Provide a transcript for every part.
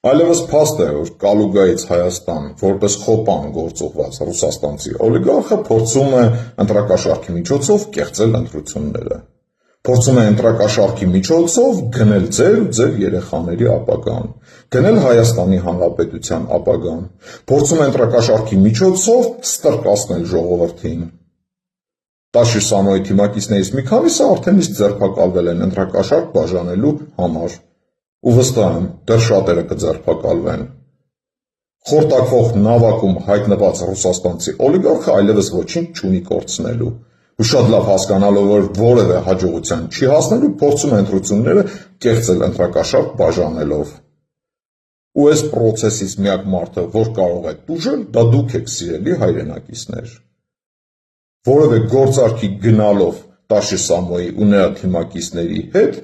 Այլևս փաստ է, որ Կալուգայից Հայաստան որպես խոպան գործուղված ռուսաստանցի օլիգարխը փորձում է ընտրակաշառքի միջոցով կեղծել ընտրությունները։ Փորձում է ընտրակաշառքի միջոցով գնել ձեր ու ձեր երեխաների ապագան, գնել Հայաստանի Հանրապետության ապագան, փորձում է ընտրակաշառքի միջոցով ստրկացնել ժողովրդին։ Տաշիր Սամոյի թիմակիցներից մի քանիսը արդեն իսկ ձերբակալվել են ընտրակաշառք բաժանելու համար, ու վստահ եմ, դեռ շատերը կձերբակալվեն։ Խորտակվող նավակում հայտնված ռուսաստանցի օլիգարխը այլևս ոչինչ չունի կորցնելու, ու շատ լավ հասկանալով, որ որևէ հաջողության չի հասնելու, փորձում է ընտրությունները կեղծել ընտրակաշառք բաժանելով։ Ու այս պրոցեսից միակ մարդը, որ կարող է տուժել, դա դուք եք, սիրելի հայրենակիցներ։ Որևէ գործարքի գնալով Տաշիր Սամոյի ու նրա թիմակիցների հետ,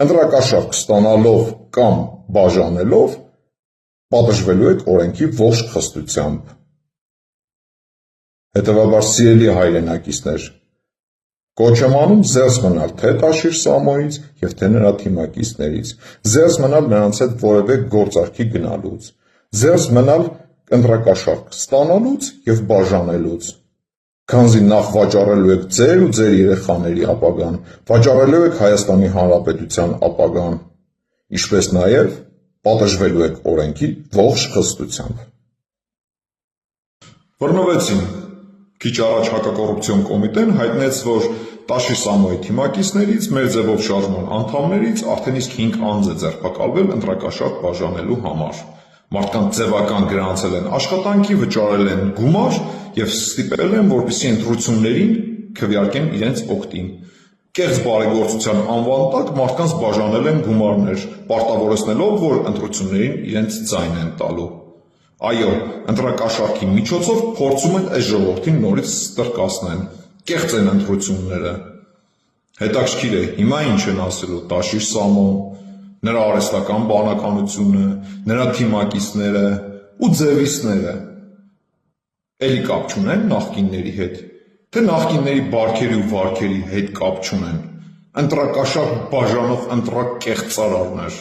ընտրակաշառք ստանալով կամ բաժանելով, պատժվելու եք օրենքի ողջ խստությամբ։ Հետևաբար, սիրելի հայրենակիցներ, կոչ եմ անում զերծ մնալ թե Տաշիր Սամոյից և թե նրա թիմակիցներից, զերծ մնալ նրանց հետ որևէ գործարքի գնալուց, զերծ մնալ ընտրակաշառք ստանալուց և բաժանելուց, քանզի նախ վաճառելու եք ձեր ու ձեր երեխաների ապագան, վաճառելու եք Հայաստանի Հանրապետության ապագան, ինչպես նաև պատժվելու եք օրենքի ողջ խստությամբ։ Բռնվեցին։ Քիչ առաջ հակակոռուպցիոն կոմիտեն հայտնեց, որ Տաշիր Սամոյի թիմակիցներից, մեր ձևով շարժման անդամներից արդեն իսկ 5 անձ է ձերբակալվել ընտրակաշառք բաժանելու համար։ Մարդկանց ձևական գրանցել են աշխատանքի, վճարել են գումար և ստիպել են, որպեսզի ընտրություններին քվեարկեն իրենց օգտին։ Կեղծ բարեգործության անվան տակ մարդկանց բաժանել են գումարներ, պարտավորեցնելով, որ ընտրություններին իրենց ձայն են տալու։ Այո, ընտրակաշառքի միջոցով փորձում են այս ժողովրդին նորից ստրկացնել, կեղծեն ընտրությունները։ Հետաքրքիր է, հիմա ինչ են ասելու Տաշիր Սամոն, նրա արհեստական բանականությունը, նրա թիմակիցները ու ձևիցները էլի կապ չունեն նախկինների հետ, թե նախկինների բարքերի ու վարքերի հետ կապ չունեն, ընտրակաշառք բաժանող ընտրակեղծարարներ։